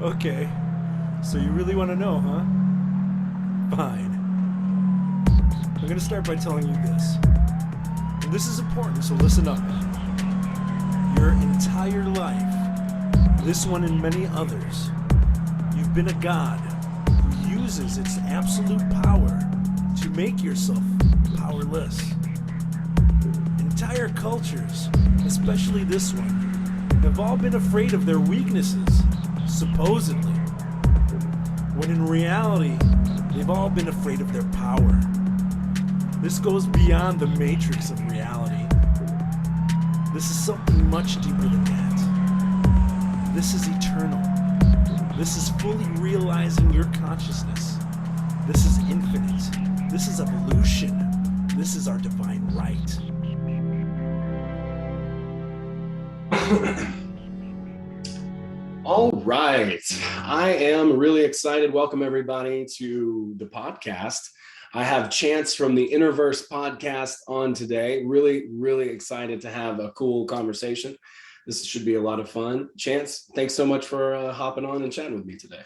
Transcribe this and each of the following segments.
Okay, so you really want to know, huh? Fine. I'm gonna start by telling you this. And this is important, so listen up. Your entire life, this one and many others, you've been a god who uses its absolute power to make yourself powerless. Entire cultures, especially this one, have all been afraid of their weaknesses, supposedly, when in reality, they've all been afraid of their power. This goes beyond the matrix of reality. This is something much deeper than that. This is eternal. This is fully realizing your consciousness. This is infinite. This is evolution. This is our divine right. All right. I am really excited. Welcome, everybody, to the podcast. I have Chance from the Innerverse podcast on today. Really, really excited to have a cool conversation. This should be a lot of fun. Chance, thanks so much for hopping on and chatting with me today.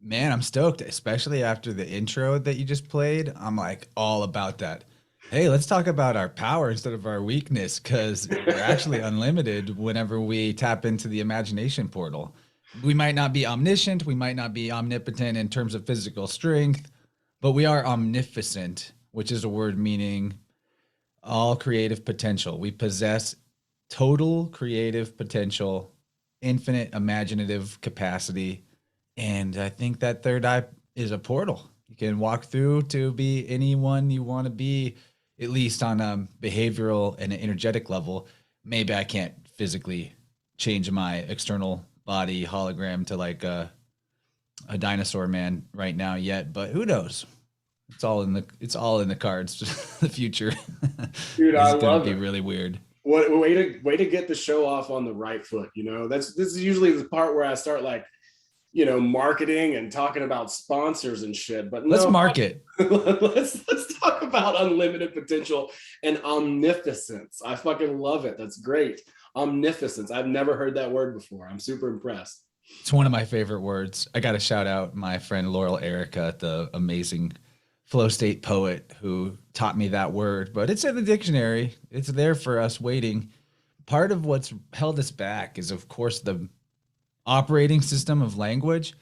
Man, I'm stoked, especially after the intro that you just played. I'm like all about that. Hey, let's talk about our power instead of our weakness, because we're actually unlimited whenever we tap into the imagination portal. We might not be omniscient, we might not be omnipotent in terms of physical strength, but we are omnificent, which is a word meaning all creative potential. We possess total creative potential, infinite imaginative capacity. And I think that third eye is a portal. You can walk through to be anyone you want to be, at least on a behavioral and an energetic level. Maybe I can't physically change my external body hologram to like a dinosaur man right now yet, but who knows? It's all in the cards. The future Dude, I is going to love be it. really weird. What way to get the show off on the right foot. This is usually the part where I start marketing and talking about sponsors and shit. But Let's no, market. let's talk about unlimited potential and omnificence. I fucking love it. That's great. Omnificence. I've never heard that word before. I'm super impressed. It's one of my favorite words. I got to shout out my friend Laurel Erica, the amazing flow state poet who taught me that word, but it's in the dictionary. It's there for us waiting. Part of what's held us back is, of course, the operating system of language.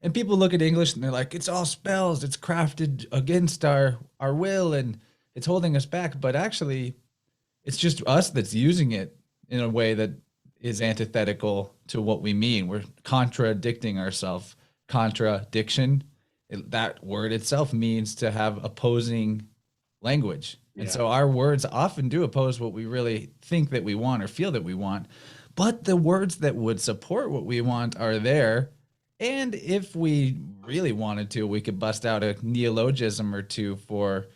And people look at English and they're like, it's all spells, it's crafted against our will, and it's holding us back. But actually, it's just us that's using it in a way that is antithetical to what we mean. We're contradicting ourselves. Contradiction, that word itself means to have opposing language. And Yeah. so our words often do oppose what we really think that we want or feel that we want. But the words that would support what we want are there. And if we really wanted to, we could bust out a neologism or two for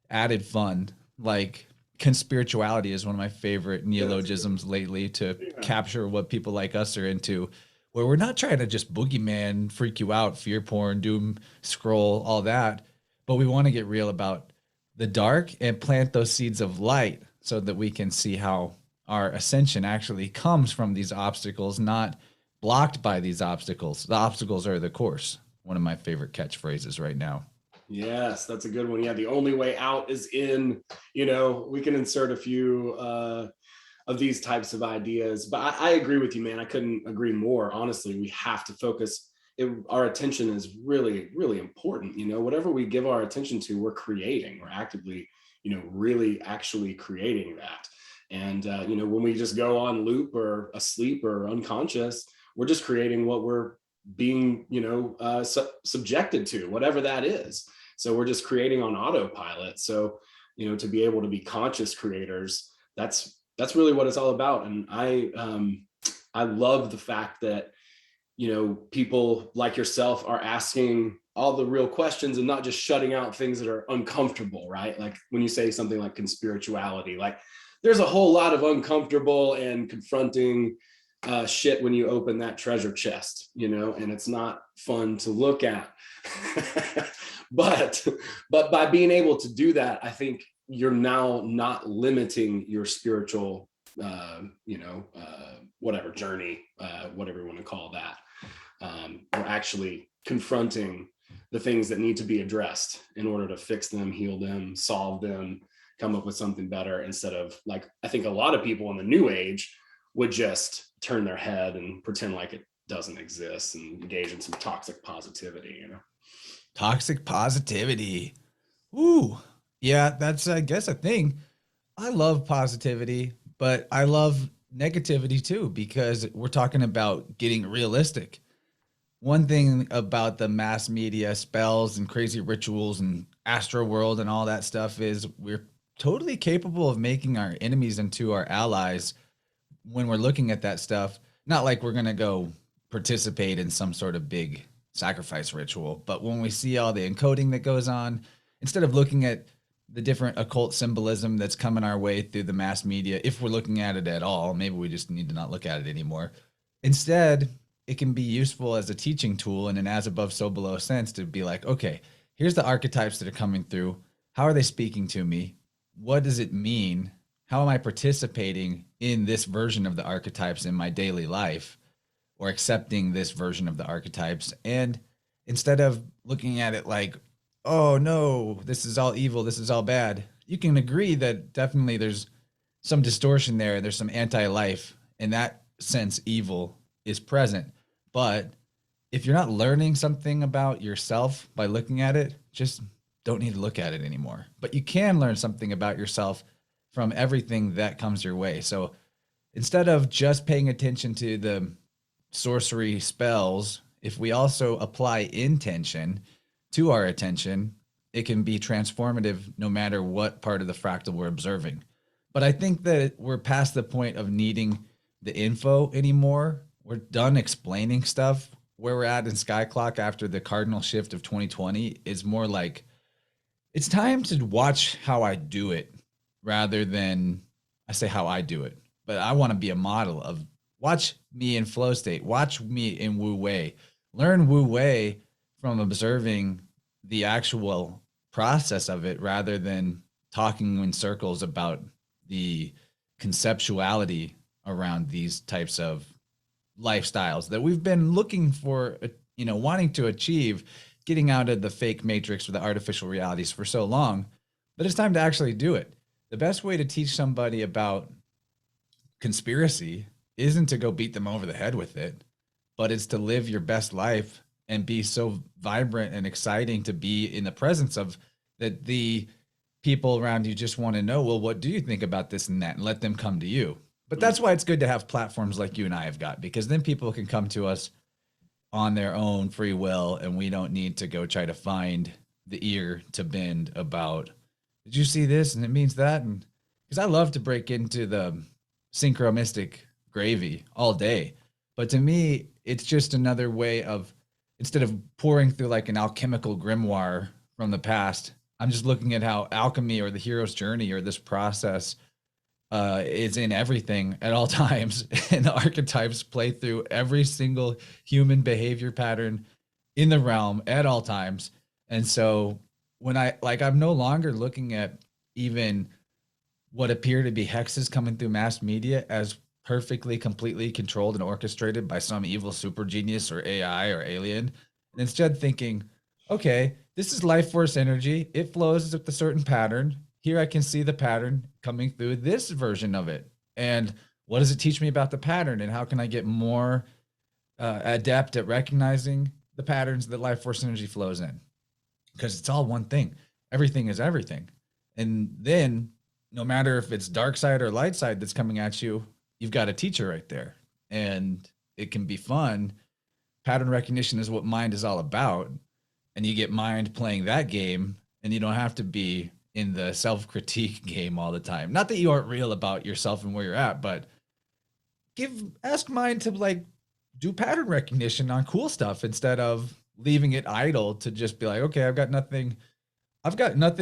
added fun. Like conspirituality is one of my favorite neologisms lately to capture what people like us are into, where we're not trying to just boogeyman, freak you out, fear porn, doom scroll, all that, but we want to get real about the dark and plant those seeds of light so that we can see how our ascension actually comes from these obstacles, not blocked by these obstacles. The obstacles are the course. One of my favorite catchphrases right now. Yes, that's a good one. Yeah, the only way out is in. We can insert a few of these types of ideas, but I agree with you, man. I couldn't agree more. Honestly, we have to focus. Our attention is really, really important. Whatever we give our attention to, we're creating. We're actively, really actually creating that. And when we just go on loop or asleep or unconscious, we're just creating what we're being, subjected to, whatever that is. So we're just creating on autopilot. So, to be able to be conscious creators, that's really what it's all about. And I love the fact that, people like yourself are asking all the real questions and not just shutting out things that are uncomfortable, right? Like when you say something like conspirituality, like there's a whole lot of uncomfortable and confronting shit when you open that treasure chest, and it's not fun to look at. but by being able to do that, I think you're now not limiting your spiritual whatever journey, whatever you want to call that. We're actually confronting the things that need to be addressed in order to fix them, heal them, solve them, come up with something better, instead of, like, I think a lot of people in the new age would just turn their head and pretend like it doesn't exist and engage in some toxic positivity, Toxic positivity. Ooh, yeah, that's, I guess, a thing. I love positivity, but I love negativity too, because we're talking about getting realistic. One thing about the mass media spells and crazy rituals and astro world and all that stuff is we're totally capable of making our enemies into our allies when we're looking at that stuff. Not like we're going to go participate in some sort of big sacrifice ritual, but when we see all the encoding that goes on, instead of looking at the different occult symbolism that's coming our way through the mass media, if we're looking at it at all, maybe we just need to not look at it anymore. Instead, it can be useful as a teaching tool in an as above, so below sense to be like, okay, here's the archetypes that are coming through. How are they speaking to me? What does it mean? How am I participating in this version of the archetypes in my daily life, or accepting this version of the archetypes? And instead of looking at it like, oh no, this is all evil, this is all bad, you can agree that definitely there's some distortion there. There's some anti-life. In that sense, evil is present. But if you're not learning something about yourself by looking at it, just don't need to look at it anymore. But you can learn something about yourself from everything that comes your way. So instead of just paying attention to the sorcery spells, if we also apply intention to our attention, it can be transformative no matter what part of the fractal we're observing. But I think that we're past the point of needing the info anymore. We're done explaining stuff. Where we're at in Sky Clock after the cardinal shift of 2020 is more like, it's time to watch how I do it, rather than I say how I do it. But I want to be a model of watch me in flow state, watch me in Wu Wei, learn Wu Wei from observing the actual process of it, rather than talking in circles about the conceptuality around these types of lifestyles that we've been looking for, wanting to achieve, getting out of the fake matrix or the artificial realities for so long. But it's time to actually do it. The best way to teach somebody about conspiracy isn't to go beat them over the head with it, but it's to live your best life and be so vibrant and exciting to be in the presence of, that the people around you just want to know, well, what do you think about this and that, and let them come to you. But that's why it's good to have platforms like you and I have got, because then people can come to us on their own free will, and we don't need to go try to find the ear to bend about, did you see this and it means that? And because I love to break into the synchromistic gravy all day, but to me it's just another way of, instead of pouring through like an alchemical grimoire from the past, I'm just looking at how alchemy or the hero's journey or this process is in everything at all times, and the archetypes play through every single human behavior pattern in the realm at all times. And so when I'm no longer looking at even what appear to be hexes coming through mass media as perfectly, completely controlled and orchestrated by some evil super genius or AI or alien, and instead thinking, okay, this is life force energy. It flows with a certain pattern. Here I can see the pattern coming through this version of it. And what does it teach me about the pattern? And how can I get more adept at recognizing the patterns that life force energy flows in? Because it's all one thing. Everything is everything. And then no matter if it's dark side or light side that's coming at you, you've got a teacher right there. And it can be fun. Pattern recognition is what mind is all about. And you get mind playing that game, and you don't have to be in the self-critique game all the time. Not that you aren't real about yourself and where you're at, but ask mind to like do pattern recognition on cool stuff instead of leaving it idle to just be like, okay, I've got nothing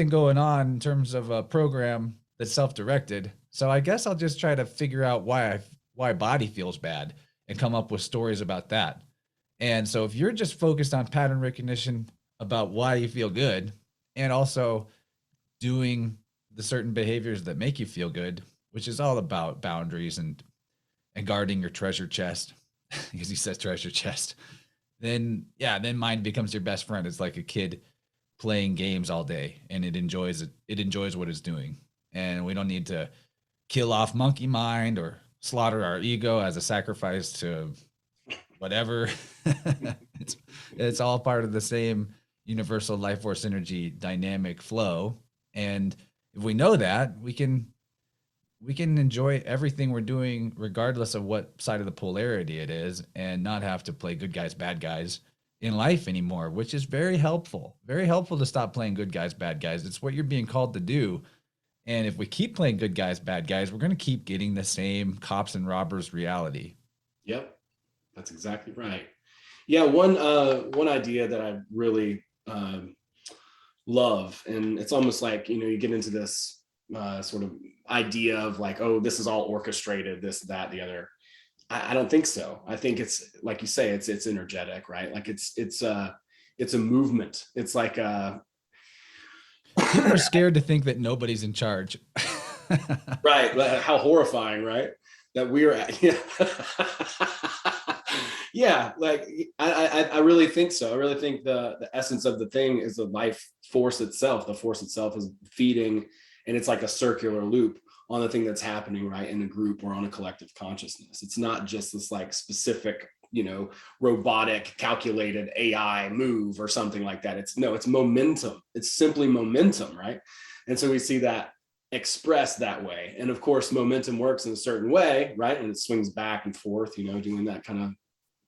going on in terms of a program that's self-directed. So I guess I'll just try to figure out why body feels bad and come up with stories about that. And so if you're just focused on pattern recognition about why you feel good, and also doing the certain behaviors that make you feel good, which is all about boundaries and guarding your treasure chest, because he says treasure chest, then mind becomes your best friend. It's like a kid playing games all day, and it enjoys what it's doing. And we don't need to kill off monkey mind or slaughter our ego as a sacrifice to whatever. it's all part of the same universal life force energy dynamic flow. And if we know that, we can enjoy everything we're doing regardless of what side of the polarity it is, and not have to play good guys, bad guys in life anymore, which is very helpful to stop playing good guys, bad guys. It's what you're being called to do. And if we keep playing good guys, bad guys, we're going to keep getting the same cops and robbers reality. Yep, that's exactly right. Yeah, one idea that I really love, and it's almost like, you get into this sort of idea of like, oh, this is all orchestrated, this, that, the other. I don't think so. I think it's like you say, it's energetic, right? Like it's a movement. It's like people are scared to think that nobody's in charge. Right. How horrifying, right? That we're yeah. Yeah, like I really think so. I really think the essence of the thing is the life force itself. The force itself is feeding, and it's like a circular loop on the thing that's happening, right, in a group or on a collective consciousness. It's not just this like specific, robotic calculated AI move or something like that. It's momentum. It's simply momentum, right? And so we see that expressed that way. And of course, momentum works in a certain way, right? And it swings back and forth, doing that kind of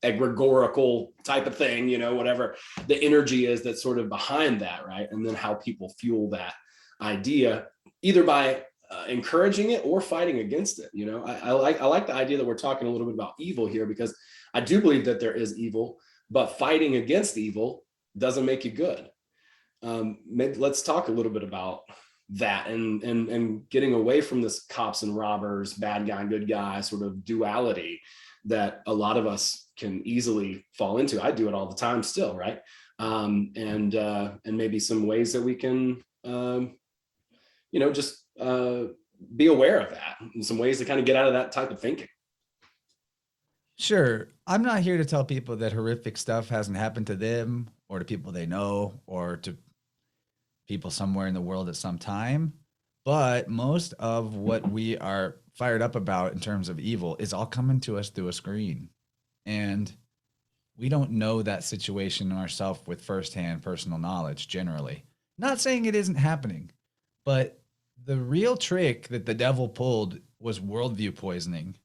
egregorical type of thing, whatever the energy is that's sort of behind that, right? And then how people fuel that idea, either by encouraging it or fighting against it. I like the idea that we're talking a little bit about evil here, because I do believe that there is evil, but fighting against evil doesn't make you good. Let's talk a little bit about that and getting away from this cops and robbers, bad guy, good guy sort of duality that a lot of us can easily fall into. I do it all the time still, right? And maybe some ways that we can, just be aware of that, and some ways to kind of get out of that type of thinking. Sure. I'm not here to tell people that horrific stuff hasn't happened to them or to people they know or to people somewhere in the world at some time. But most of what we are fired up about in terms of evil is all coming to us through a screen. And we don't know that situation ourselves with firsthand personal knowledge generally. Not saying it isn't happening, but the real trick that the devil pulled was worldview poisoning,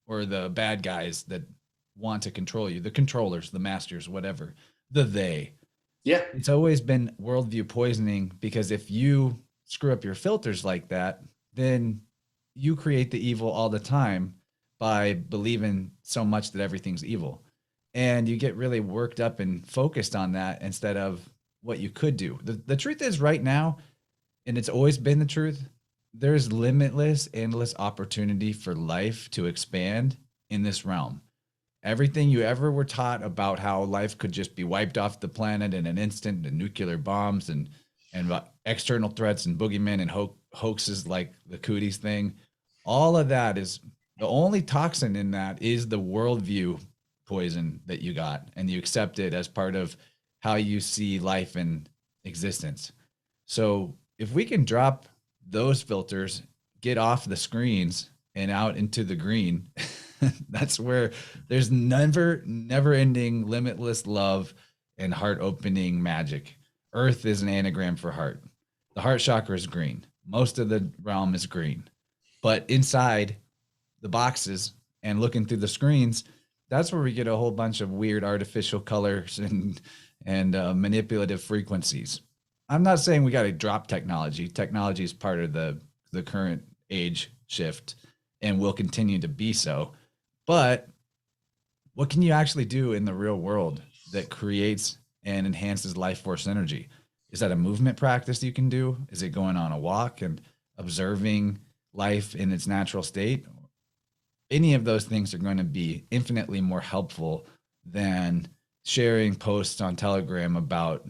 or the bad guys that want to control you, the controllers, the masters, whatever, the they. Yeah. It's always been worldview poisoning, because if you screw up your filters like that, then you create the evil all the time by believing so much that everything's evil. And you get really worked up and focused on that instead of what you could do. The truth is right now, and it's always been the truth, there's limitless, endless opportunity for life to expand in this realm. Everything you ever were taught about how life could just be wiped off the planet in an instant, and nuclear bombs and external threats and boogeymen and hoaxes like the cooties thing, all of that is, the only toxin in that is the worldview poison that you got, and you accept it as part of how you see life and existence. So if we can drop those filters, get off the screens and out into the green, that's where there's never ending, limitless love and heart opening magic. Earth is an anagram for heart. The heart chakra is green. Most of the realm is green, but inside the boxes and looking through the screens, that's where we get a whole bunch of weird artificial colors and manipulative frequencies. I'm not saying we got to drop technology. Technology is part of the current age shift and will continue to be so. But what can you actually do in the real world that creates and enhances life force energy? Is that a movement practice you can do? Is it going on a walk and observing life in its natural state? Any of those things are going to be infinitely more helpful than sharing posts on Telegram about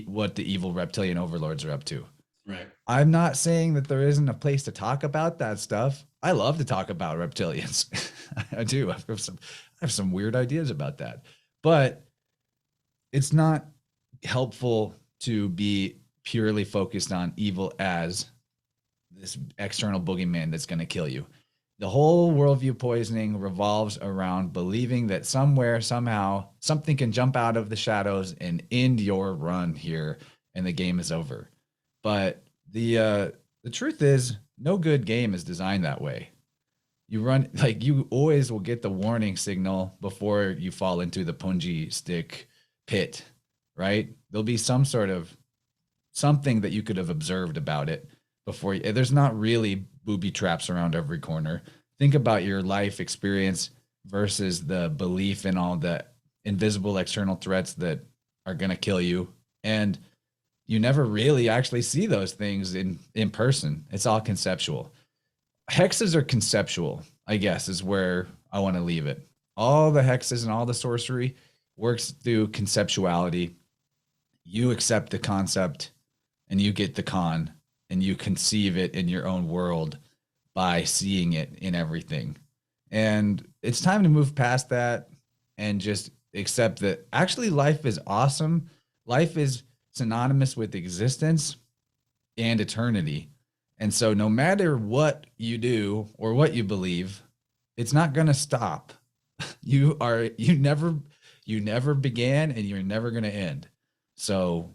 what the evil reptilian overlords are up to. Right. I'm not saying that there isn't a place to talk about that stuff. I love to talk about reptilians. I do. I have some weird ideas about that. But it's not helpful to be purely focused on evil as this external boogeyman that's going to kill you. The whole worldview poisoning revolves around believing that somewhere, somehow, something can jump out of the shadows and end your run here, and the game is over. But the truth is, no good game is designed that way. You run like you always will get the warning signal before you fall into the punji stick pit, right? There'll be some sort of something that you could have observed about it before you. There's not really booby traps around every corner. Think about your life experience versus the belief in all the invisible external threats that are going to kill you. And you never really actually see those things in person. It's all conceptual. Hexes are conceptual, I guess, is where I want to leave it. All the hexes and all the sorcery works through conceptuality. You accept the concept and you get the con, and you conceive it in your own world by seeing it in everything. And it's time to move past that and just accept that actually life is awesome. Life is synonymous with existence and eternity. And so no matter what you do or what you believe, it's not going to stop. You never began and you're never going to end. So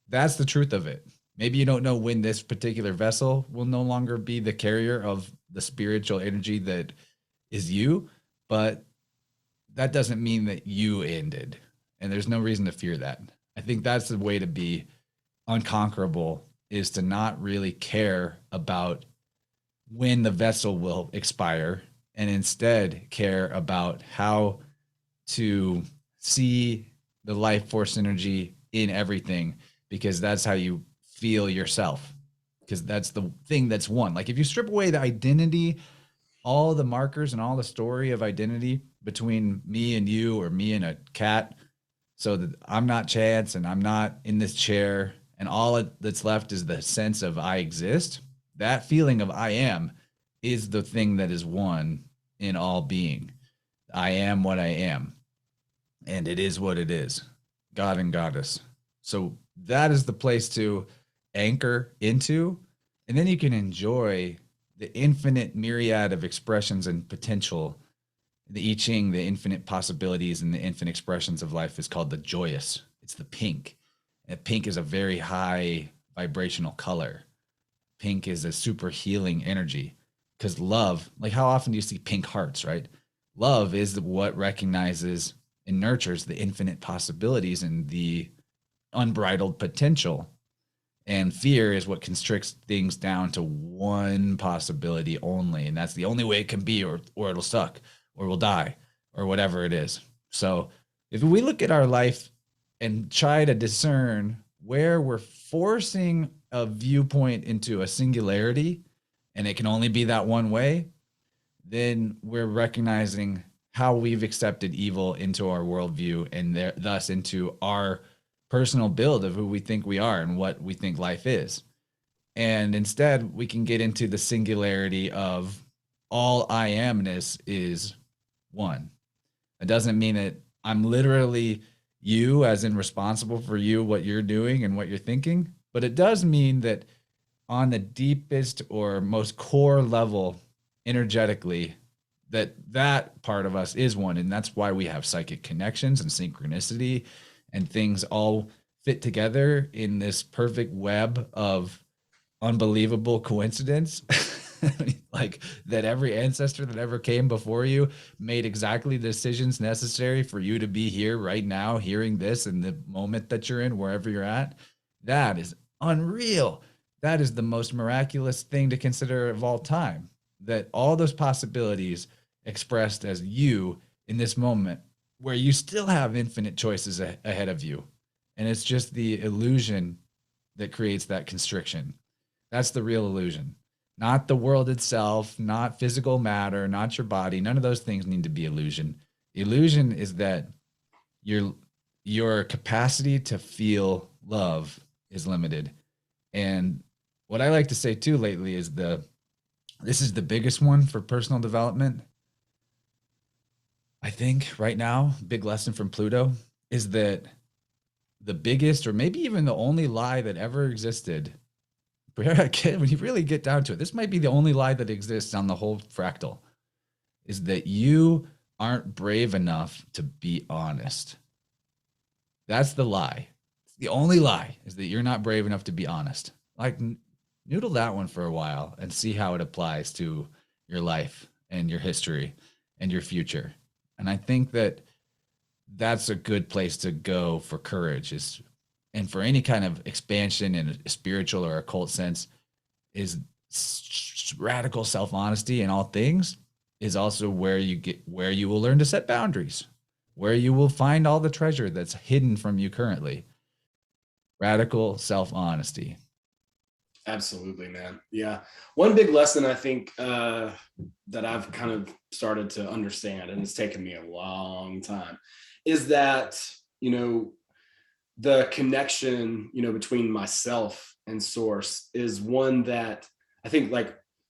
that's the truth of it. Maybe you don't know when this particular vessel will no longer be the carrier of the spiritual energy that is you, but that doesn't mean that you ended. And there's no reason to fear that. I think that's the way to be unconquerable, is to not really care about when the vessel will expire and instead care about how to see the life force energy in everything, because that's how you feel yourself, because that's the thing that's one. Like if you strip away the identity, all the markers and all the story of identity between me and you or me and a cat, so that I'm not Chance and I'm not in this chair, and all that's left is the sense of I exist, that feeling of I am is the thing that is one in all being. I am what I am, and it is what it is, God and goddess. So that is the place to anchor into, and then you can enjoy the infinite myriad of expressions and potential. The I Ching, the infinite possibilities and the infinite expressions of life, is called the joyous. It's the pink. And pink is a very high vibrational color. Pink is a super healing energy, because love, like how often do you see pink hearts, right? Love is what recognizes and nurtures the infinite possibilities and the unbridled potential. And fear is what constricts things down to one possibility only. And that's the only way it can be, or it'll suck, or we'll die, or whatever it is. So if we look at our life and try to discern where we're forcing a viewpoint into a singularity, and it can only be that one way, then we're recognizing how we've accepted evil into our worldview, and thus into our personal build of who we think we are and what we think life is. And instead, we can get into the singularity of all I amness is one. It doesn't mean that I'm literally you, as in responsible for you, what you're doing and what you're thinking, but it does mean that on the deepest or most core level, energetically, that part of us is one. And that's why we have psychic connections and synchronicity, and things all fit together in this perfect web of unbelievable coincidence. Like that every ancestor that ever came before you made exactly the decisions necessary for you to be here right now, hearing this in the moment that you're in, wherever you're at. That is unreal. That is the most miraculous thing to consider of all time, that all those possibilities expressed as you in this moment, where you still have infinite choices ahead of you. And it's just the illusion that creates that constriction. That's the real illusion. Not the world itself, not physical matter, not your body. None of those things need to be illusion. Illusion is that your capacity to feel love is limited. And what I like to say too lately is this is the biggest one for personal development. I think right now, big lesson from Pluto is that the biggest, or maybe even the only lie that ever existed, when you really get down to it, this might be the only lie that exists on the whole fractal, is that you aren't brave enough to be honest. That's the lie. The only lie is that you're not brave enough to be honest. Like, noodle that one for a while and see how it applies to your life and your history and your future. And I think that that's a good place to go for courage, is, and for any kind of expansion in a spiritual or occult sense, is radical self-honesty in all things is also where you will learn to set boundaries, where you will find all the treasure that's hidden from you currently. Radical self-honesty. Absolutely, man. Yeah. One big lesson I think that I've kind of started to understand, and it's taken me a long time, is that, the connection, between myself and source is one that I think,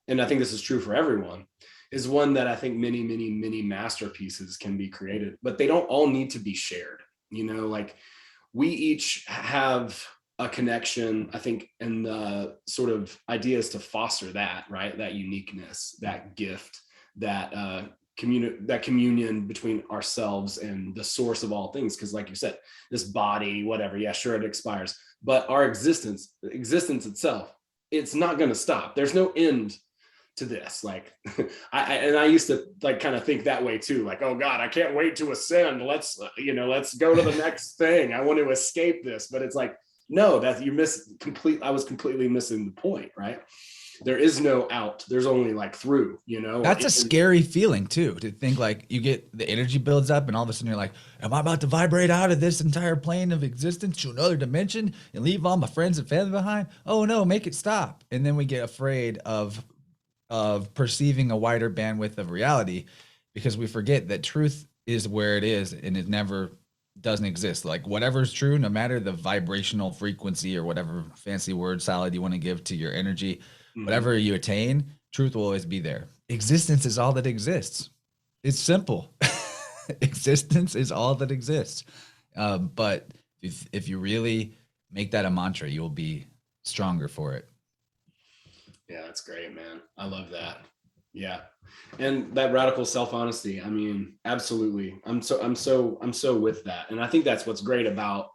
and I think this is true for everyone, is one that I think many, many, many masterpieces can be created, but they don't all need to be shared. We each have a connection, I think, and the sort of idea is to foster that, right? That uniqueness, that gift, that communion between ourselves and the source of all things. Because like you said, this body, whatever, yeah, sure, it expires, but our existence itself, it's not going to stop. There's no end to this. I used to kind of think that way too. Like, oh God, I can't wait to ascend. Let's go to the next thing. I want to escape this. But it's like, no, that I was completely missing the point, right? There is no out. There's only through, That's a scary feeling too, to think you get the energy builds up and all of a sudden you're like, am I about to vibrate out of this entire plane of existence to another dimension and leave all my friends and family behind? Oh no, make it stop. And then we get afraid of perceiving a wider bandwidth of reality, because we forget that truth is where it is and it never doesn't exist. Whatever's true, no matter the vibrational frequency or whatever fancy word salad you want to give to your energy, whatever you attain, truth will always be there. Existence is all that exists. It's simple. Existence is all that exists. But if you really make that a mantra, you'll be stronger for it. Yeah, that's great, man. I love that. Yeah. And that radical self-honesty, I mean, absolutely. I'm so with that. And I think that's what's great about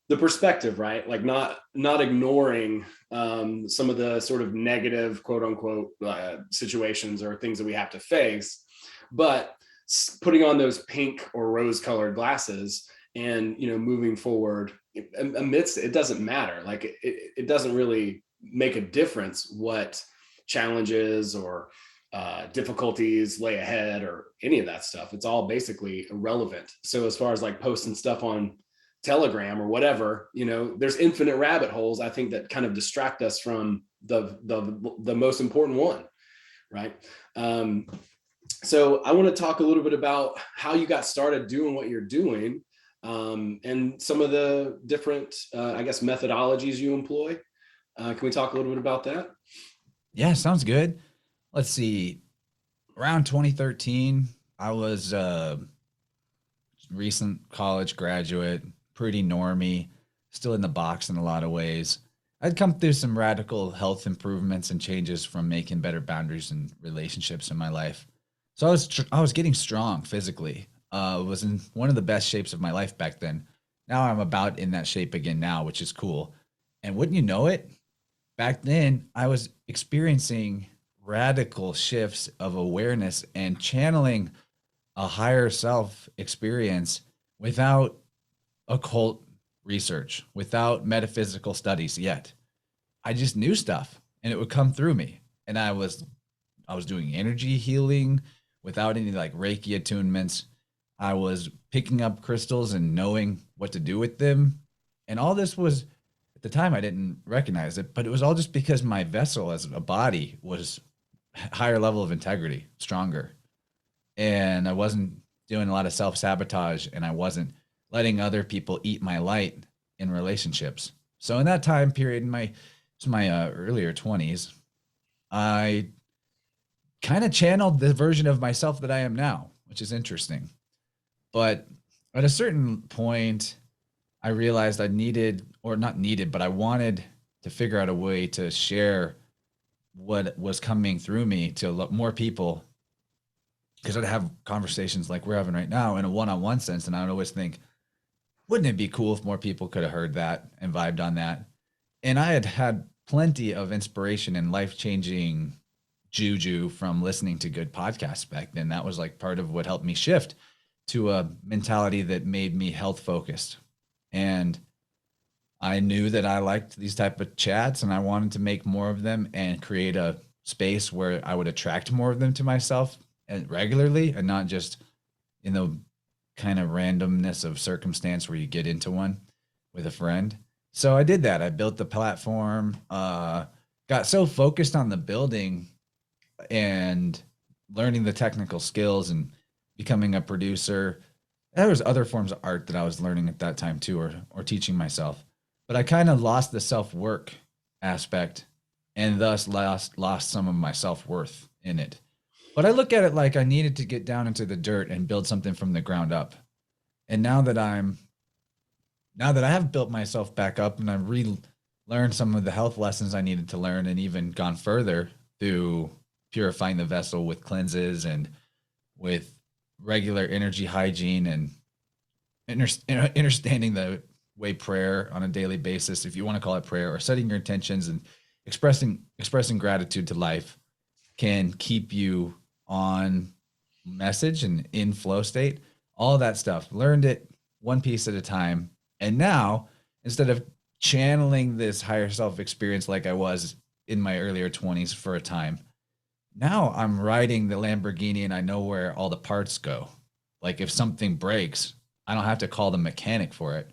the perspective, right? Not ignoring some of the sort of negative, quote unquote, situations or things that we have to face, but putting on those pink or rose colored glasses and, moving forward amidst it doesn't matter. It doesn't really make a difference what challenges or difficulties lay ahead or any of that stuff. It's all basically irrelevant. So as far as posting stuff on Telegram or whatever, there's infinite rabbit holes, I think, that kind of distract us from the most important one, right? So I want to talk a little bit about how you got started doing what you're doing, and some of the different, methodologies you employ. Can we talk a little bit about that? Yeah, sounds good. Let's see. Around 2013, I was a recent college graduate, pretty normie, still in the box in a lot of ways. I'd come through some radical health improvements and changes from making better boundaries and relationships in my life. So I was getting strong physically. Was in one of the best shapes of my life back then. Now I'm about in that shape again now, which is cool. And wouldn't you know it, back then I was experiencing radical shifts of awareness and channeling a higher self experience without occult research, without metaphysical studies yet. I just knew stuff and it would come through me. And I was doing energy healing without any Reiki attunements. I was picking up crystals and knowing what to do with them. And all this was, at the time I didn't recognize it, but it was all just because my vessel as a body was higher level of integrity, stronger. And I wasn't doing a lot of self-sabotage, and I wasn't letting other people eat my light in relationships. So in that time period, in my it's my earlier 20s, I kind of channeled the version of myself that I am now, which is interesting. But at a certain point, I realized I needed, or not needed, but I wanted to figure out a way to share what was coming through me to more people, because I'd have conversations like we're having right now in a one-on-one sense, and I would always think, wouldn't it be cool if more people could have heard that and vibed on that? And I had had plenty of inspiration and life-changing juju from listening to good podcasts back then. That was like part of what helped me shift to a mentality that made me health focused. And I knew that I liked these type of chats and I wanted to make more of them and create a space where I would attract more of them to myself and regularly, and not just in the kind of randomness of circumstance where you get into one with a friend. So I did that. I built the platform, got so focused on the building and learning the technical skills and becoming a producer. There was other forms of art that I was learning at that time too, or teaching myself. But I kind of lost the self-work aspect and thus lost some of my self-worth in it. But I look at it like I needed to get down into the dirt and build something from the ground up. And now that I have built myself back up and I've relearned some of the health lessons I needed to learn, and even gone further through purifying the vessel with cleanses and with regular energy hygiene and understanding the way prayer on a daily basis, if you want to call it prayer, or setting your intentions and expressing gratitude to life, can keep you on message and in flow state. All that stuff, learned it one piece at a time. And now, instead of channeling this higher self experience like I was in my earlier 20s for a time, now I'm riding the Lamborghini and I know where all the parts go. Like if something breaks, I don't have to call the mechanic for it.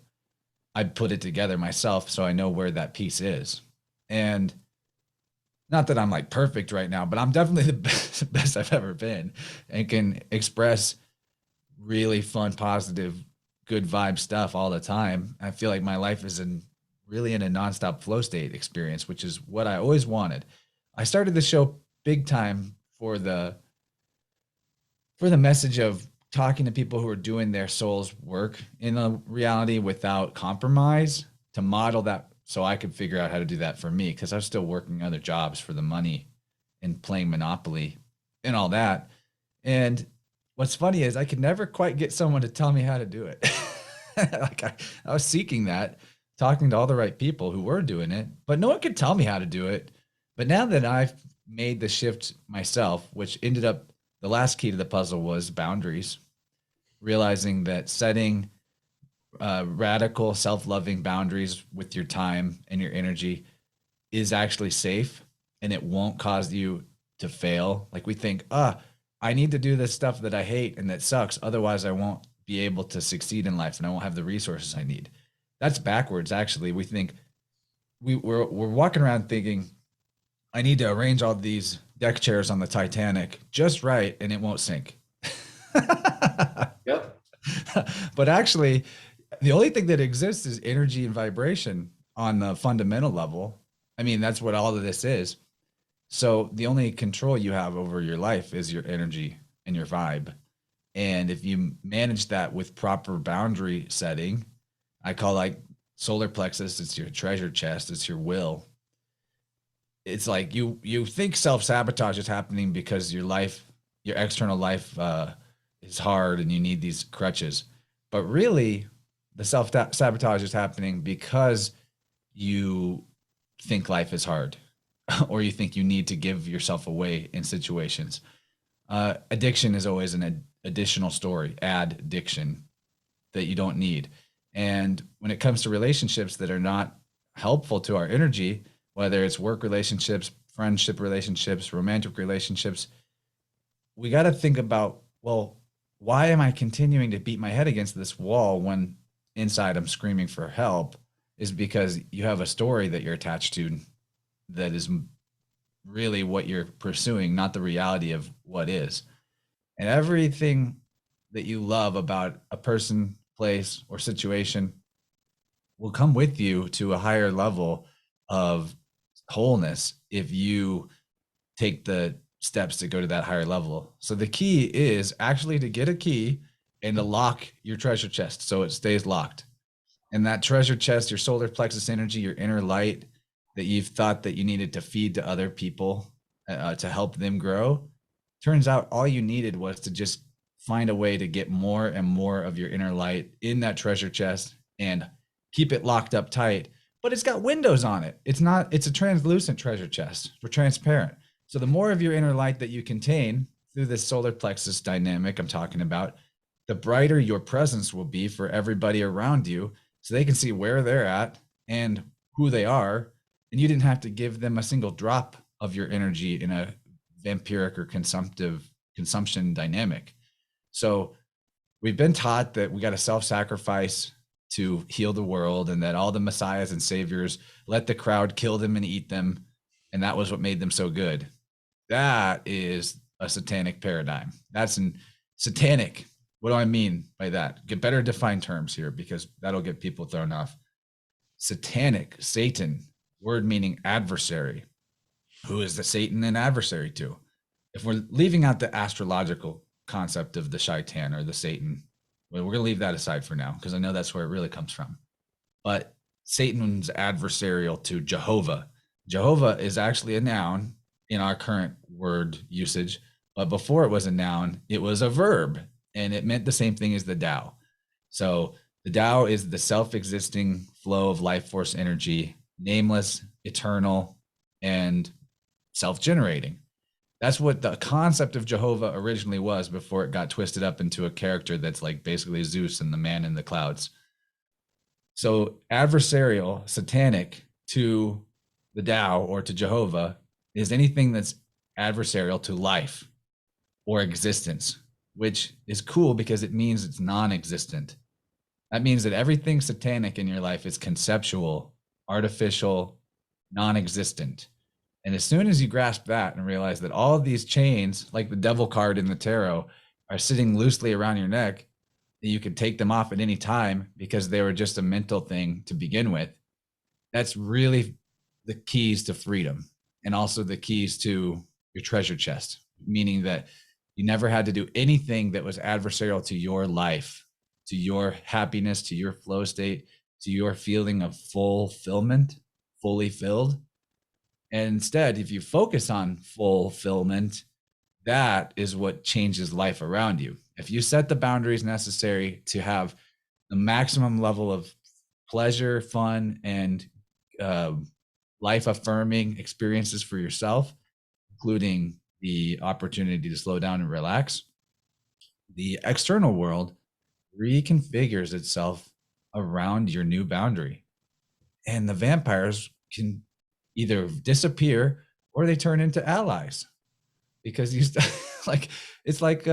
I put it together myself, so I know where that piece is. And not that I'm like perfect right now, but I'm definitely the best I've ever been, and can express really fun, positive, good vibe stuff all the time. I feel like my life is really in a nonstop flow state experience, which is what I always wanted. I started the show big time for the message of talking to people who are doing their soul's work in a reality without compromise, to model that so I could figure out how to do that for me, because I was still working other jobs for the money and playing Monopoly and all that. And what's funny is I could never quite get someone to tell me how to do it. Like I was seeking that, talking to all the right people who were doing it, but no one could tell me how to do it. But now that I've made the shift myself, which ended up, the last key to the puzzle was boundaries, realizing that setting radical self-loving boundaries with your time and your energy is actually safe, and it won't cause you to fail. Like we think, I need to do this stuff that I hate and that sucks, otherwise I won't be able to succeed in life and I won't have the resources I need. That's backwards. Actually, we think we're walking around thinking, I need to arrange all these deck chairs on the Titanic just right and it won't sink. Yep. But actually, the only thing that exists is energy and vibration on the fundamental level. I mean, that's what all of this is. So the only control you have over your life is your energy and your vibe. And if you manage that with proper boundary setting, I call like solar plexus, it's your treasure chest, it's your will. It's like you think self-sabotage is happening because your external life is hard and you need these crutches. But really, the self-sabotage is happening because you think life is hard or you think you need to give yourself away in situations. Addiction is always an additional story, addiction that you don't need. And when it comes to relationships that are not helpful to our energy, whether it's work relationships, friendship relationships, romantic relationships, we got to think about, well, why am I continuing to beat my head against this wall when inside I'm screaming for help? Is because you have a story that you're attached to that is really what you're pursuing, not the reality of what is. And everything that you love about a person, place, or situation will come with you to a higher level of wholeness if you take the steps to go to that higher level. So the key is actually to get a key and to lock your treasure chest so it stays locked. And that treasure chest, your solar plexus energy, your inner light that you've thought that you needed to feed to other people to help them grow, turns out all you needed was to just find a way to get more and more of your inner light in that treasure chest and keep it locked up tight. But it's got windows on it. It's a translucent treasure chest. We're transparent. So the more of your inner light that you contain through this solar plexus dynamic I'm talking about, the brighter your presence will be for everybody around you, so they can see where they're at and who they are. And you didn't have to give them a single drop of your energy in a vampiric or consumption dynamic. So we've been taught that we got to self-sacrifice to heal the world, and that all the messiahs and saviors let the crowd kill them and eat them, and that was what made them so good. That is a satanic paradigm. That's an satanic. What do I mean by that? Get better defined terms here, because that'll get people thrown off. Satanic, Satan, word meaning adversary. Who is the Satan an adversary to? If we're leaving out the astrological concept of the shaitan or the Satan, well, we're going to leave that aside for now, because I know that's where it really comes from. But Satan's adversarial to Jehovah. Jehovah is actually a noun in our current word usage, but before it was a noun, it was a verb, and it meant the same thing as the Tao. So the Tao is the self-existing flow of life force energy, nameless, eternal, and self-generating. That's what the concept of Jehovah originally was before it got twisted up into a character that's like basically Zeus and the man in the clouds. So adversarial, satanic to the Tao or to Jehovah is anything that's adversarial to life or existence, which is cool because it means it's non-existent. That means that everything satanic in your life is conceptual, artificial, non-existent. And as soon as you grasp that and realize that all of these chains, like the devil card in the tarot, are sitting loosely around your neck, that you can take them off at any time because they were just a mental thing to begin with, that's really the keys to freedom, and also the keys to your treasure chest, meaning that you never had to do anything that was adversarial to your life, to your happiness, to your flow state, to your feeling of fulfillment, fully filled. And instead, if you focus on fulfillment, that is what changes life around you. If you set the boundaries necessary to have the maximum level of pleasure, fun, and life affirming experiences for yourself, including the opportunity to slow down and relax, the external world reconfigures itself around your new boundary. And the vampires can either disappear or they turn into allies, because you like, it's like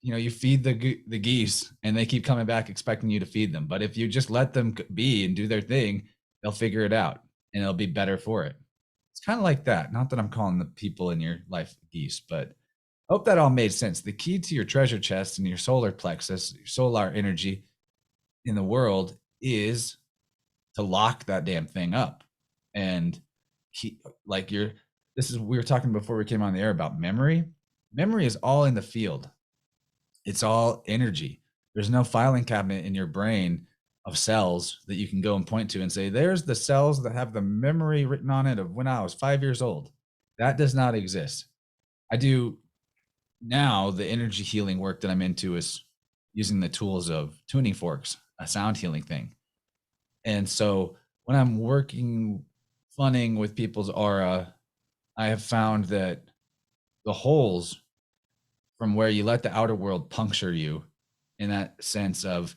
you feed the geese and they keep coming back expecting you to feed them. But if you just let them be and do their thing, they'll figure it out and it'll be better for it. It's kind of like that. Not that I'm calling the people in your life geese, but I hope that all made sense. The key to your treasure chest and your solar plexus, your solar energy in the world, is to lock that damn thing up. And we were talking before we came on the air about memory. Memory is all in the field. It's all energy. There's no filing cabinet in your brain of cells that you can go and point to and say, there's the cells that have the memory written on it of when I was 5 years old. That does not exist. I do now, the energy healing work that I'm into is using the tools of tuning forks, a sound healing thing. And so when I'm funning with people's aura, I have found that the holes from where you let the outer world puncture you, in that sense of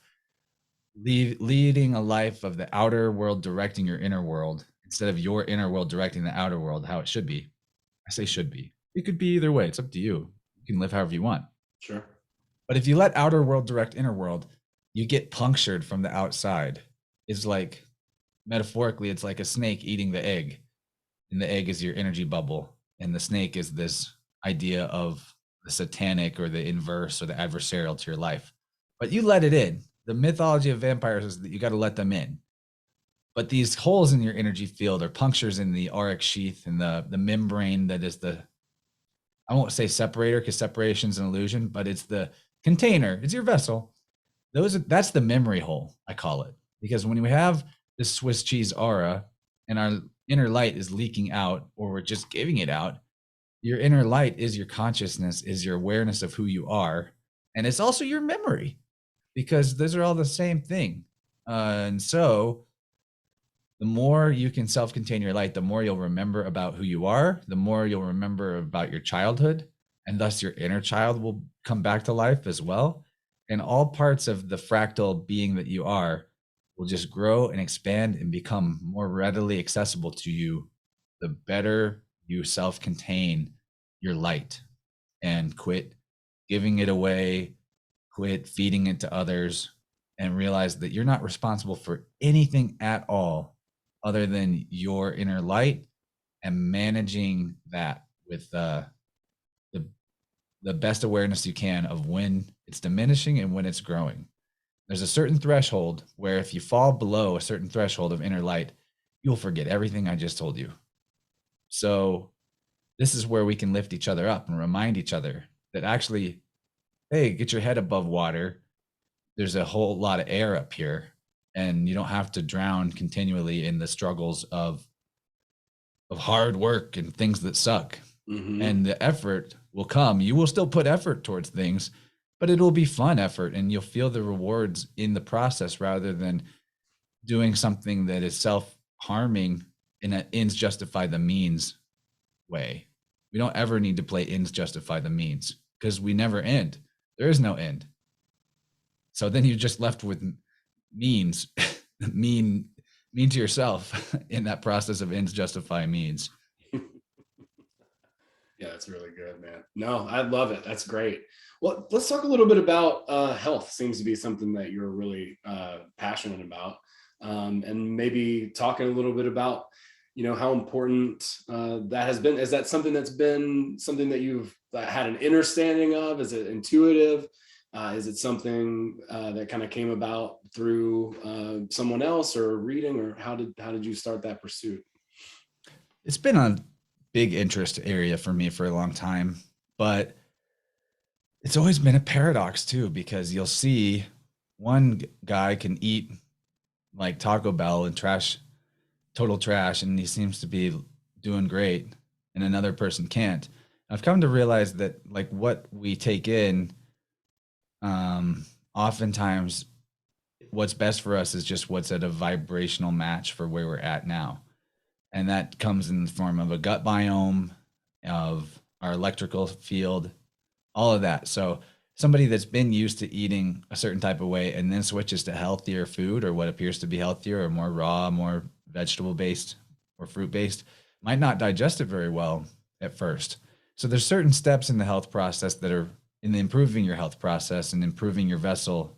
leading a life of the outer world directing your inner world instead of your inner world directing the outer world, how it should be. I say should be. It could be either way. It's up to you. You can live however you want. Sure. But if you let outer world direct inner world, you get punctured from the outside. It's like, metaphorically, it's like a snake eating the egg. And the egg is your energy bubble. And the snake is this idea of the satanic or the inverse or the adversarial to your life. But you let it in. The mythology of vampires is that you got to let them in. But these holes in your energy field are punctures in the auric sheath and the membrane that is the, I won't say separator because separation is an illusion, but it's the container. It's your vessel. That's the memory hole, I call it. Because when we have this Swiss cheese aura and our inner light is leaking out, or we're just giving it out, your inner light is your consciousness, is your awareness of who you are. And it's also your memory, because those are all the same thing. And so the more you can self-contain your light, the more you'll remember about who you are, the more you'll remember about your childhood, and thus your inner child will come back to life as well. And all parts of the fractal being that you are will just grow and expand and become more readily accessible to you, the better you self-contain your light and quit giving it away, quit feeding it to others, and realize that you're not responsible for anything at all other than your inner light, and managing that with the best awareness you can of when it's diminishing and when it's growing. There's a certain threshold where if you fall below a certain threshold of inner light, you'll forget everything I just told you. So this is where we can lift each other up and remind each other that actually, hey, get your head above water. There's a whole lot of air up here, and you don't have to drown continually in the struggles of hard work and things that suck. Mm-hmm. And the effort will come. You will still put effort towards things, but it'll be fun effort, and you'll feel the rewards in the process rather than doing something that is self-harming in an ends justify the means way. We don't ever need to play ends justify the means, because we never end. There is no end. So then you're just left with means, mean to yourself in that process of ends justify means. Yeah, that's really good, man. No, I love it. That's great. Well, let's talk a little bit about health. Seems to be something that you're really passionate about. And maybe talking a little bit about, how important that has been. Is that something that's been something that you've had an understanding of? Is it intuitive? Is it something that kind of came about through someone else or reading, or how did you start that pursuit? It's been a big interest area for me for a long time, but it's always been a paradox too, because you'll see one guy can eat like Taco Bell and total trash, and he seems to be doing great, and another person can't. I've come to realize that like what we take in, oftentimes what's best for us is just what's at a vibrational match for where we're at now. And that comes in the form of a gut biome, of our electrical field, all of that. So somebody that's been used to eating a certain type of way and then switches to healthier food, or what appears to be healthier or more raw, more vegetable based or fruit based, might not digest it very well at first. So there's certain steps in the health process that are in the improving your health process and improving your vessel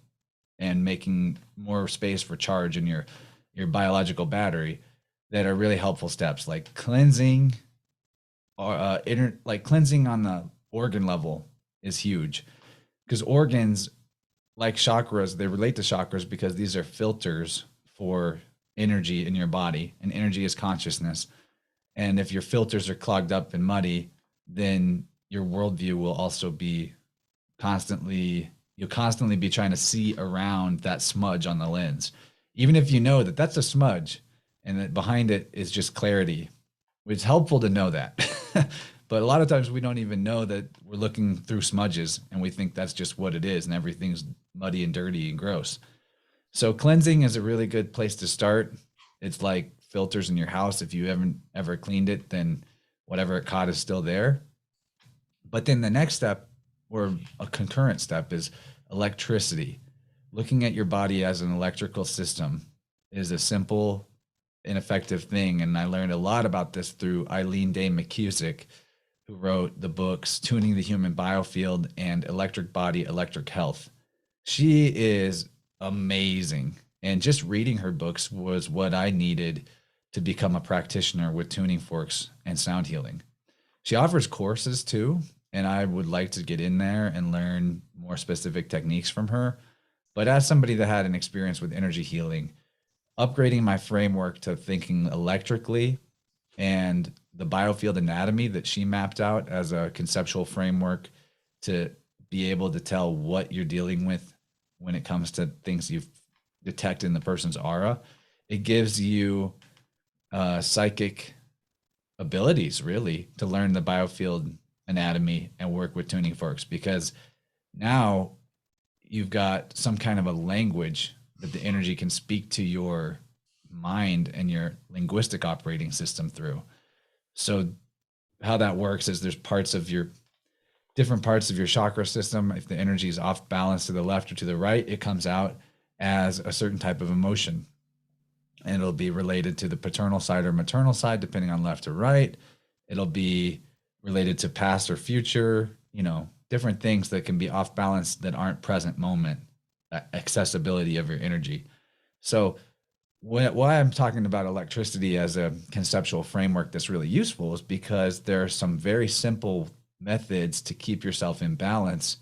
and making more space for charge in your biological battery, that are really helpful steps, like cleansing, or cleansing on the organ level is huge, because organs, like chakras, they relate to chakras because these are filters for energy in your body, and energy is consciousness. And if your filters are clogged up and muddy, then your worldview will also be you'll constantly be trying to see around that smudge on the lens, even if you know that that's a smudge and that behind it is just clarity. It's helpful to know that. But a lot of times we don't even know that we're looking through smudges, and we think that's just what it is, and everything's muddy and dirty and gross. So cleansing is a really good place to start. It's like filters in your house. If you haven't ever cleaned it, then whatever it caught is still there. But then the next step, or a concurrent step, is electricity. Looking at your body as an electrical system is a simple and effective thing. And I learned a lot about this through Eileen Day McCusick, who wrote the books Tuning the Human Biofield and Electric Body, Electric Health. She is amazing. And just reading her books was what I needed to become a practitioner with tuning forks and sound healing. She offers courses too, and I would like to get in there and learn more specific techniques from her. But as somebody that had an experience with energy healing, upgrading my framework to thinking electrically, and the biofield anatomy that she mapped out as a conceptual framework to be able to tell what you're dealing with when it comes to things you've detected in the person's aura. It gives you psychic abilities, really, to learn the biofield anatomy and work with tuning forks, because now you've got some kind of a language that the energy can speak to your mind and your linguistic operating system through. So how that works is there's different parts of your chakra system. If the energy is off balance to the left or to the right, it comes out as a certain type of emotion. And it'll be related to the paternal side or maternal side, depending on left or right. It'll be related to past or future, different things that can be off balance that aren't present moment, accessibility of your energy. So why I'm talking about electricity as a conceptual framework that's really useful is because there are some very simple methods to keep yourself in balance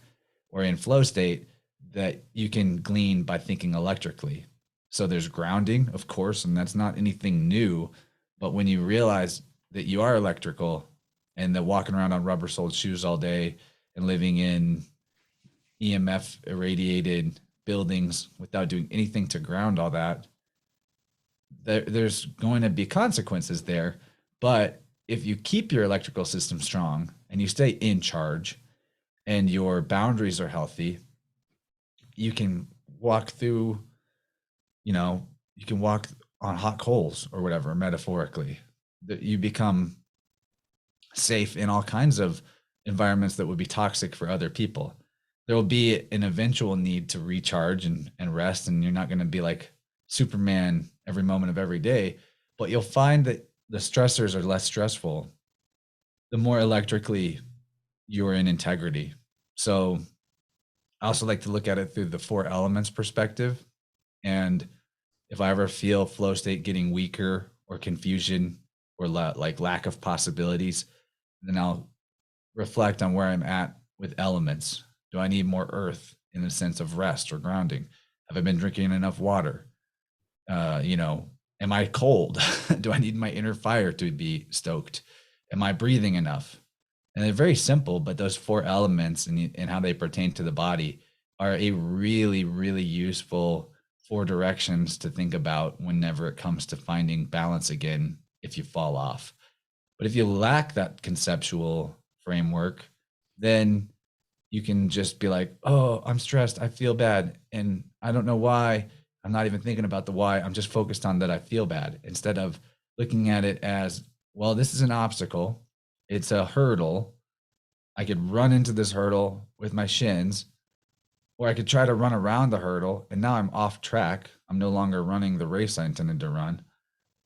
or in flow state that you can glean by thinking electrically. So there's grounding, of course, and that's not anything new. But when you realize that you are electrical and that walking around on rubber-soled shoes all day and living in EMF irradiated buildings without doing anything to ground all that, there's going to be consequences there. But if you keep your electrical system strong and you stay in charge and your boundaries are healthy, you can walk through, you can walk on hot coals or whatever, metaphorically. That you become safe in all kinds of environments that would be toxic for other people. There will be an eventual need to recharge and rest, and you're not going to be like Superman every moment of every day, but you'll find that the stressors are less stressful the more electrically you're in integrity. So I also like to look at it through the 4 elements perspective. And if I ever feel flow state getting weaker or confusion or like lack of possibilities, then I'll reflect on where I'm at with elements. Do I need more earth in the sense of rest or grounding? Have I been drinking enough water? Am I cold? Do I need my inner fire to be stoked? Am I breathing enough? And they're very simple, but those 4 elements and how they pertain to the body are a really, really useful 4 directions to think about whenever it comes to finding balance again if you fall off. But if you lack that conceptual framework, then you can just be like, oh, I'm stressed, I feel bad, and I don't know why. I'm not even thinking about the why. I'm just focused on that I feel bad, instead of looking at it as, well, this is an obstacle. It's a hurdle. I could run into this hurdle with my shins, or I could try to run around the hurdle, and now I'm off track. I'm no longer running the race I intended to run.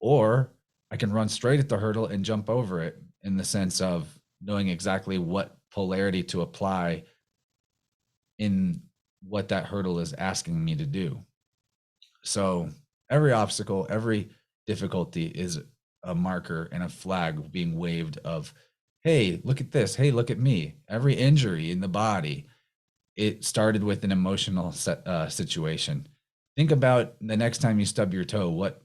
Or I can run straight at the hurdle and jump over it, in the sense of knowing exactly what polarity to apply in what that hurdle is asking me to do. So every obstacle, every difficulty is a marker and a flag being waved of, hey, look at this. Hey, look at me. Every injury in the body, it started with an emotional situation. Think about the next time you stub your toe, what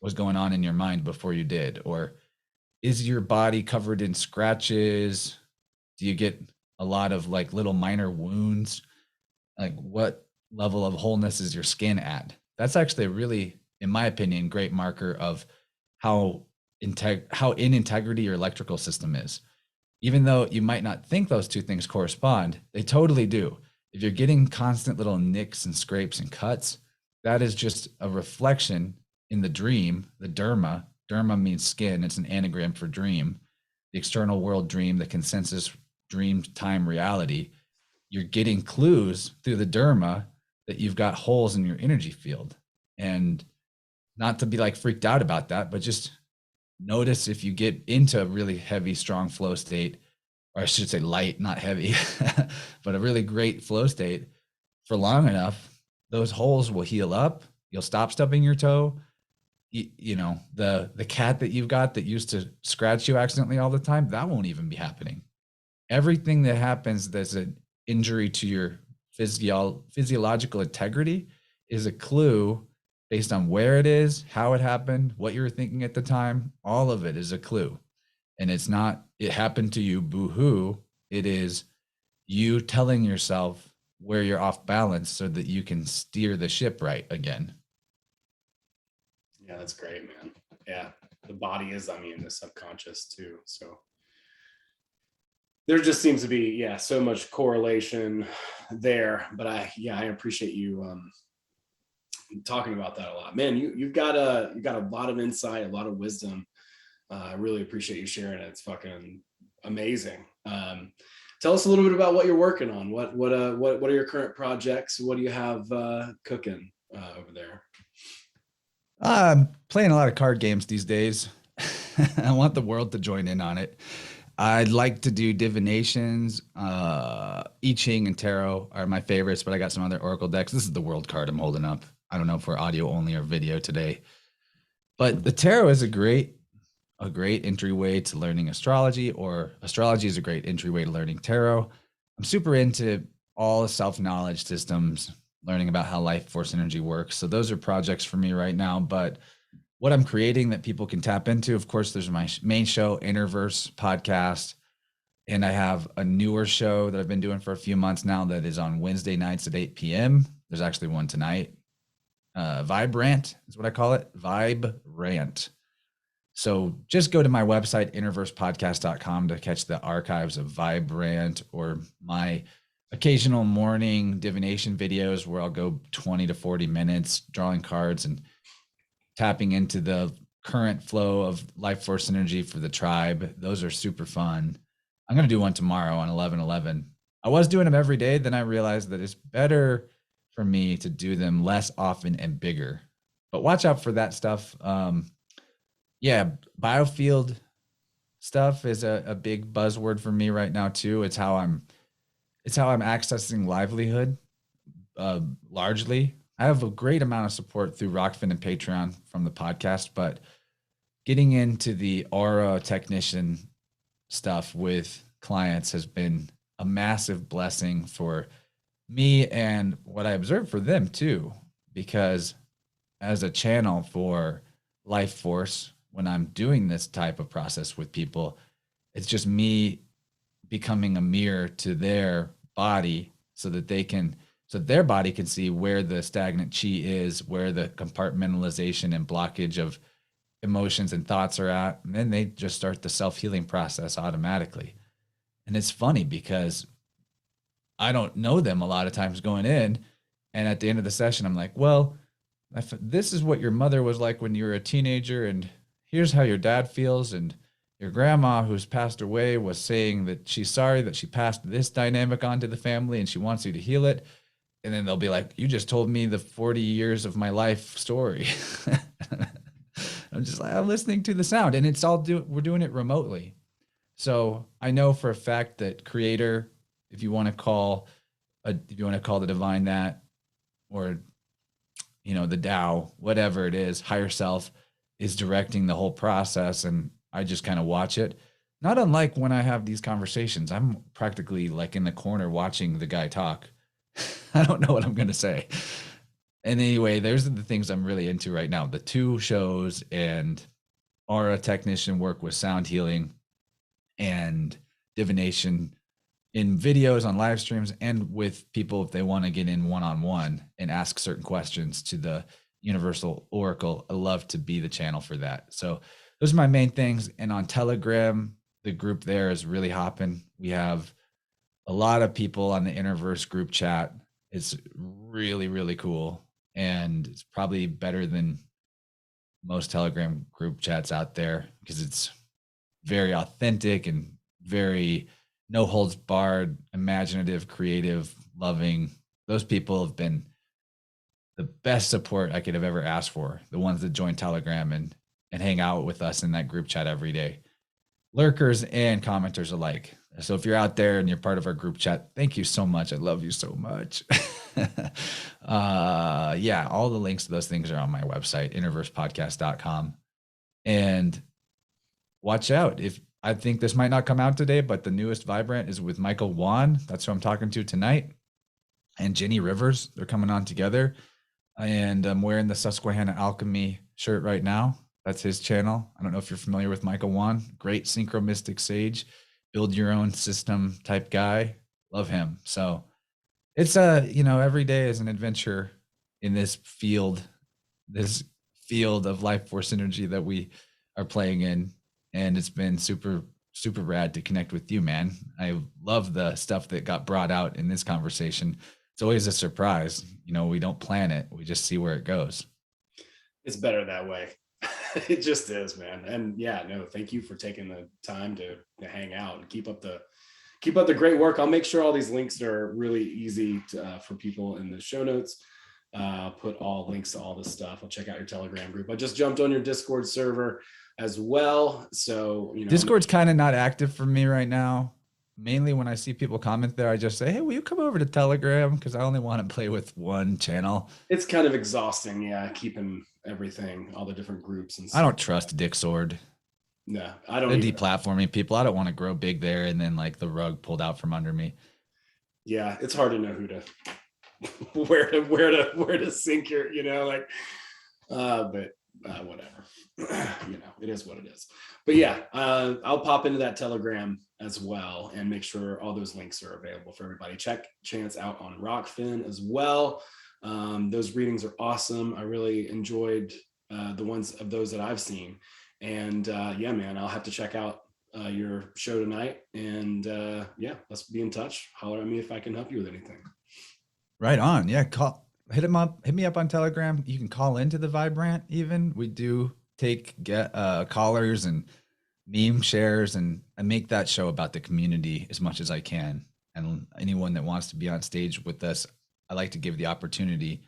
was going on in your mind before you did? Or is your body covered in scratches? Do you get a lot of like little minor wounds? Like, what level of wholeness is your skin at? That's actually a really, in my opinion, great marker of how in integrity your electrical system is. Even though you might not think those 2 things correspond, they totally do. If you're getting constant little nicks and scrapes and cuts, that is just a reflection in the dream, the derma. Derma means skin. It's an anagram for dream. The external world dream, the consensus dream time reality. You're getting clues through the derma that you've got holes in your energy field. And not to be like freaked out about that, but just notice if you get into a really heavy, strong flow state, or I should say light, not heavy, but a really great flow state for long enough, those holes will heal up. You'll stop stubbing your toe. The cat that you've got that used to scratch you accidentally all the time, that won't even be happening. Everything that happens that's an injury to your physiological integrity is a clue based on where it is, how it happened, what you were thinking at the time. All of it is a clue. And it's not, it happened to you, boo-hoo. It is you telling yourself where you're off balance so that you can steer the ship right again. Yeah, that's great, man. Yeah, the body is, I mean, the subconscious too. So there just seems to be, yeah, so much correlation there. But I appreciate you talking about that a lot, man. You've got a lot of insight, a lot of wisdom. I really appreciate you sharing it. It's fucking amazing. Tell us a little bit about what you're working on. What are your current projects? What do you have cooking over there? I'm playing a lot of card games these days. I want the world to join in on it. I'd like to do divinations. I Ching and tarot are my favorites, but I got some other oracle decks. This is the world card I'm holding up. I don't know if we're audio only or video today, but the tarot is a great entryway to learning astrology, or astrology is a great entryway to learning tarot. I'm super into all the self-knowledge systems, learning about how life force energy works. So those are projects for me right now. But what I'm creating that people can tap into, of course, there's my main show, Innerverse podcast. And I have a newer show that I've been doing for a few months now that is on Wednesday nights at 8 p.m. There's actually one tonight. VIBE RANT is what I call it. VIBE RANT. So just go to my website, innerversepodcast.com, to catch the archives of VIBE RANT or my occasional morning divination videos where I'll go 20 to 40 minutes drawing cards and tapping into the current flow of life force energy for the tribe. Those are super fun. I'm going to do one tomorrow on 11/11. I was doing them every day. Then I realized that it's better for me to do them less often and bigger. But watch out for that stuff. Yeah, biofield stuff is a big buzzword for me right now too. It's how I'm accessing livelihood largely. I have a great amount of support through Rokfin and Patreon from the podcast, but getting into the aura technician stuff with clients has been a massive blessing for me and what I observe for them too, because as a channel for life force, when I'm doing this type of process with people, it's just me becoming a mirror to their body so that their body can see where the stagnant chi is, where the compartmentalization and blockage of emotions and thoughts are at. And then they just start the self-healing process automatically. And it's funny because I don't know them a lot of times going in. And at the end of the session, I'm like, well, this is what your mother was like when you were a teenager. And here's how your dad feels. And your grandma, who's passed away, was saying that she's sorry that she passed this dynamic onto the family and she wants you to heal it. And then they'll be like, you just told me the 40 years of my life story. I'm just like, I'm listening to the sound, and we're doing it remotely. So I know for a fact that creator, if you want to call the divine that, or, the Tao, whatever it is, higher self is directing the whole process. And I just kind of watch it. Not unlike when I have these conversations, I'm practically like in the corner watching the guy talk. I don't know what I'm going to say. And anyway, there's the things I'm really into right now. The 2 shows and aura technician work with sound healing and divination in videos on live streams, and with people if they want to get in one-on-one and ask certain questions to the universal oracle. I love to be the channel for that. So those are my main things. And on Telegram, the group there is really hopping. We have a lot of people on the Innerverse group chat. It's really, really cool. And it's probably better than most Telegram group chats out there because it's very authentic and very no holds barred, imaginative, creative, loving. Those people have been the best support I could have ever asked for. The ones that join Telegram and hang out with us in that group chat every day. Lurkers and commenters alike. So if you're out there and you're part of our group chat, thank you so much. I love you so much. Yeah, all the links to those things are on my website, innerversepodcast.com. And watch out. If I think this might not come out today, but the newest VIBE RANT is with Michael Wan. That's who I'm talking to tonight. And Jenny Rivers. They're coming on together. And I'm wearing the Susquehanna Alchemy shirt right now. That's his channel. I don't know if you're familiar with Michael Wan, great synchro mystic sage, build your own system type guy. Love him. So it's every day is an adventure in this field of life force energy that we are playing in. And it's been super, super rad to connect with you, man. I love the stuff that got brought out in this conversation. It's always a surprise. We don't plan it. We just see where it goes. It's better that way. It just is, man. And yeah, no, thank you for taking the time to hang out and keep up the great work. I'll make sure all these links are really easy for people in the show notes. Put all links to all this stuff. I'll check out your Telegram group. I just jumped on your Discord server as well. So, Discord's kind of not active for me right now. Mainly when I see people comment there, I just say, hey, will you come over to Telegram? Because I only want to play with one channel. It's kind of exhausting, yeah, keeping everything, all the different groups and stuff. I don't trust Dixord. No, I don't. They're deplatforming people. I don't want to grow big there and then like the rug pulled out from under me. Yeah, it's hard to know who to where to sink your, but whatever. It is what it is. But yeah, I'll pop into that Telegram as well and make sure all those links are available for everybody. Check Chance out on Rokfin as well. Those readings are awesome. I really enjoyed the ones of those that I've seen. And yeah, man, I'll have to check out your show tonight. And yeah, let's be in touch. Holler at me if I can help you with anything. Right on. Yeah, hit me up on Telegram. You can call into the VIBE RANT even. We do take callers and meme shares, and I make that show about the community as much as I can. And anyone that wants to be on stage with us, I like to give the opportunity.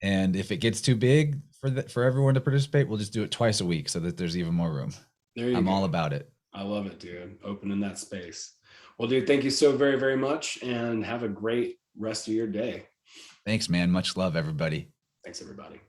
And if it gets too big for everyone to participate, we'll just do it twice a week so that there's even more room. I'm all about it. I love it, dude. Opening that space. Well, dude, thank you so very, very much, and have a great rest of your day. Thanks, man. Much love, everybody. Thanks, everybody.